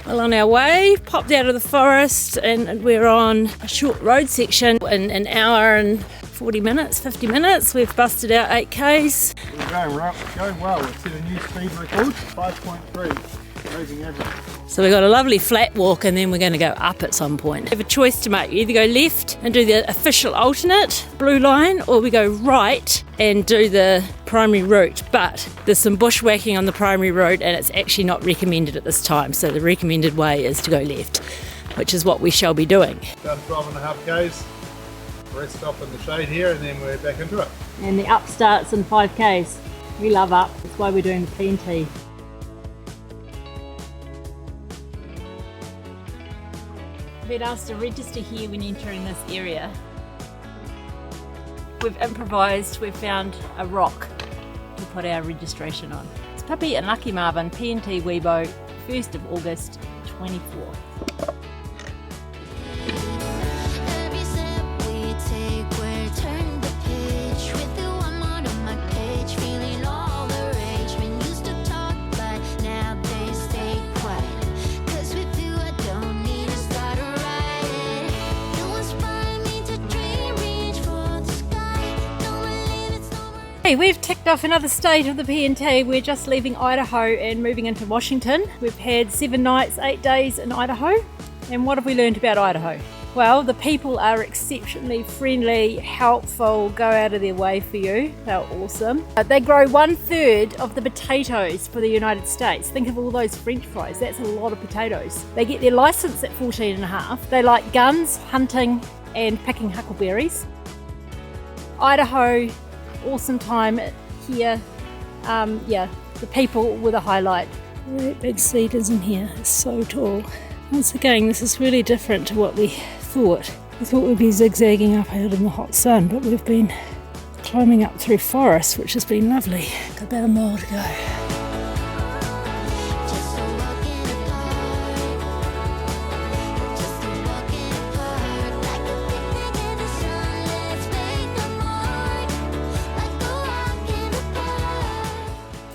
Well, on our way, popped out of the forest and we're on a short road section in an hour and 40 minutes, 50 minutes. We've busted out 8Ks. We're going well. We've set a new speed record, 5.3, moving average. So we've got a lovely flat walk and then we're going to go up at some point. We have a choice to make. You either go left and do the official alternate blue line, or we go right and do the primary route. But there's some bushwhacking on the primary route and it's actually not recommended at this time. So the recommended way is to go left, which is what we shall be doing. About 12.5 Ks. Rest stop in the shade here and then we're back into it. And the up starts in 5Ks. We love up. That's why we're doing the PNT. We've been asked to register here when entering this area. We've improvised, we've found a rock to put our registration on. It's Puppy and Lucky Marvin, PNT Weibo, 1st of August 24. Hey, we've ticked off another stage of the PNT. We're just leaving Idaho and moving into Washington. We've had 7 nights, 8 days in Idaho. And what have we learned about Idaho? Well, the people are exceptionally friendly, helpful, go out of their way for you. They're awesome. They grow 1/3 of the potatoes for the United States. Think of all those French fries, that's a lot of potatoes. They get their license at 14 and a half. They like guns, hunting and picking huckleberries. Idaho, awesome time here. The people were the highlight. That big cedars in here is so tall. Once again, this is really different to what we thought. We thought we'd be zigzagging up out in the hot sun, but we've been climbing up through forest, which has been lovely. Got about a mile to go.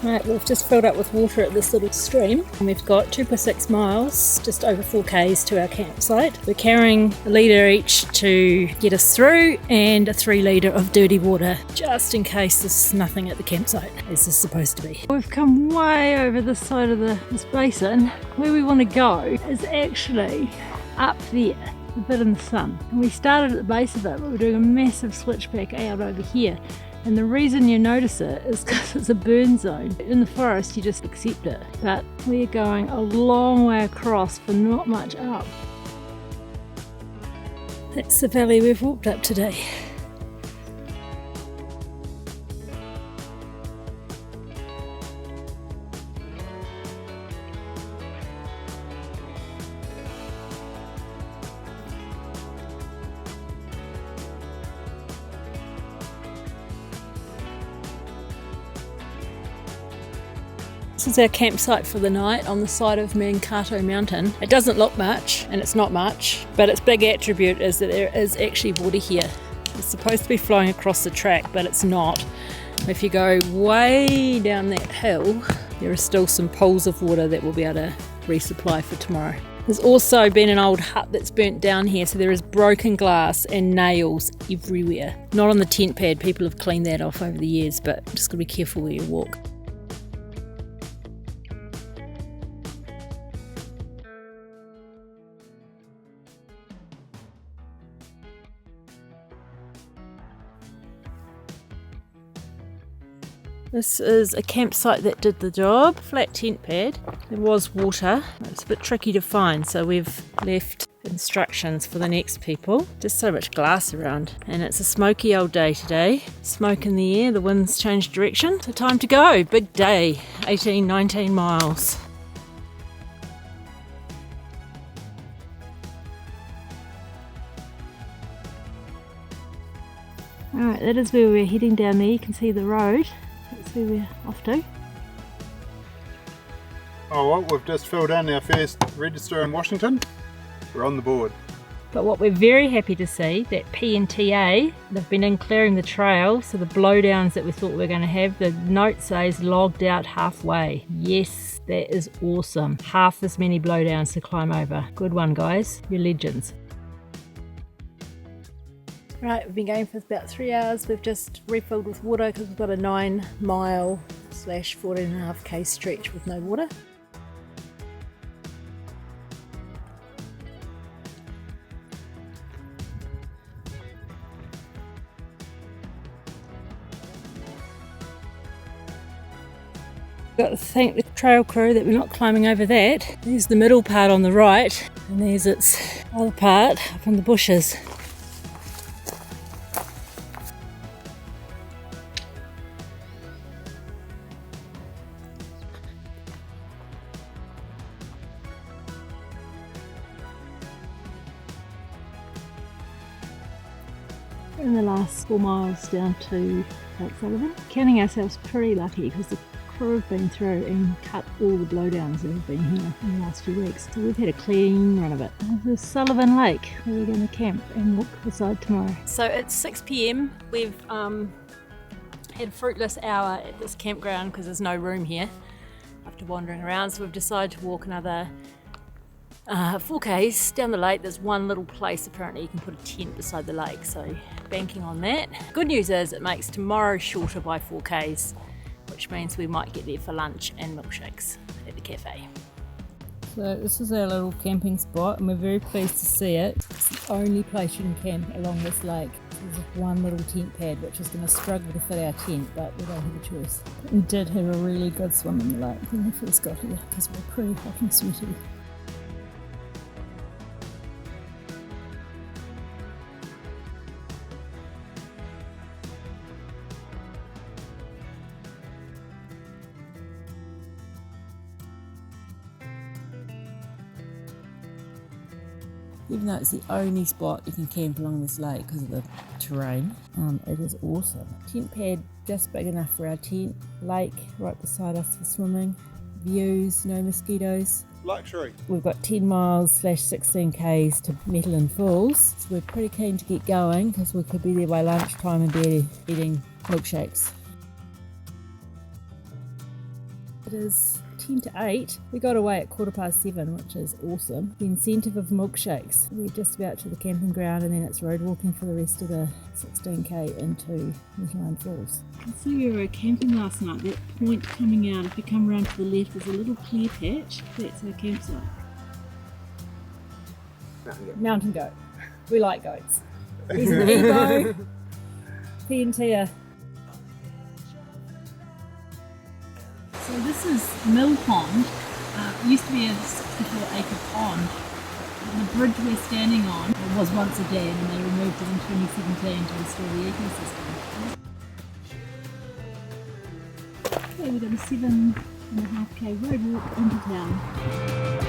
Right, we've just filled up with water at this little stream and we've got 2.6 miles, just over 4 Ks to our campsite. We're carrying a litre each to get us through and a 3 litre of dirty water just in case there's nothing at the campsite as there's supposed to be. We've come way over this side of this basin. Where we want to go is actually up there, a bit in the sun. And we started at the base of it, but we're doing a massive switchback out over here. And the reason you notice it is because it's a burn zone. In the forest you just accept it, but we're going a long way across for not much up. That's the valley we've walked up today. This is our campsite for the night on the side of Mankato mountain. It doesn't look much, and it's not much, but its big attribute is that there is actually water here. It's supposed to be flowing across the track, but it's not. If you go way down that hill, there are still some pools of water that we'll be able to resupply for tomorrow. There's also been an old hut that's burnt down here, so there is broken glass and nails everywhere. Not on the tent pad, people have cleaned that off over the years, but just gotta be careful where you walk. This is a campsite that did the job, flat tent pad. There was water, it's a bit tricky to find, so we've left instructions for the next people. Just so much glass around, and it's a smoky old day today. Smoke in the air, the wind's changed direction, so time to go. Big day, 19 miles. Alright, that is where we're heading down there. You can see the road. That's where we're off to. Oh well, we've just filled in our first register in Washington. We're on the board. But what we're very happy to see, that PNTA, they've been in clearing the trail, so the blowdowns that we thought we were going to have, the note says logged out halfway. Yes, that is awesome. Half as many blowdowns to climb over. Good one, guys. You're legends. Right, we've been going for about 3 hours. We've just refilled with water because we've got a 9 mile / 14.5k stretch with no water. Got to thank the trail crew that we're not climbing over that. There's the middle part on the right, and there's its other part up in the bushes. In the last 4 miles down to Cape Sullivan, counting ourselves pretty lucky because the crew have been through and cut all the blowdowns that have been here in the last few weeks. So we've had a clean run of it. This is Sullivan Lake where we're going to camp and walk beside tomorrow. So it's 6 p.m. We've had a fruitless hour at this campground because there's no room here after wandering around. So we've decided to walk another 4k's down the lake. There's one little place apparently you can put a tent beside the lake, so banking on that. Good news is it makes tomorrow shorter by 4k's, which means we might get there for lunch and milkshakes at the cafe. So this is our little camping spot and we're very pleased to see it. It's the only place you can camp along this lake. There's one little tent pad which is going to struggle to fit our tent, but we don't have a choice. We did have a really good swim in the lake when we first got here because we're pretty hot and sweaty. Even though it's the only spot you can camp along this lake because of the terrain, it is awesome. Tent pad just big enough for our tent, lake right beside us for swimming, views, no mosquitoes. Luxury. We've got 10 miles / 16k's to Metaline Falls, so we're pretty keen to get going because we could be there by lunchtime and be eating milkshakes. It is 10 to 8. We got away at 7:15, which is awesome. The incentive of milkshakes. We're just about to the camping ground and then it's road walking for the rest of the 16k into Metaline Falls. You can see we were camping last night. That point coming out, if you come around to the left, there's a little clear patch. That's our campsite. Mountain goat. We like goats. He's an Ebo. PNT. So this is Mill Pond. It used to be a 64-acre pond. The bridge we're standing on was once a dam and they removed it in 2017 to restore the ecosystem. Okay, we've got a 7.5k road walk into town.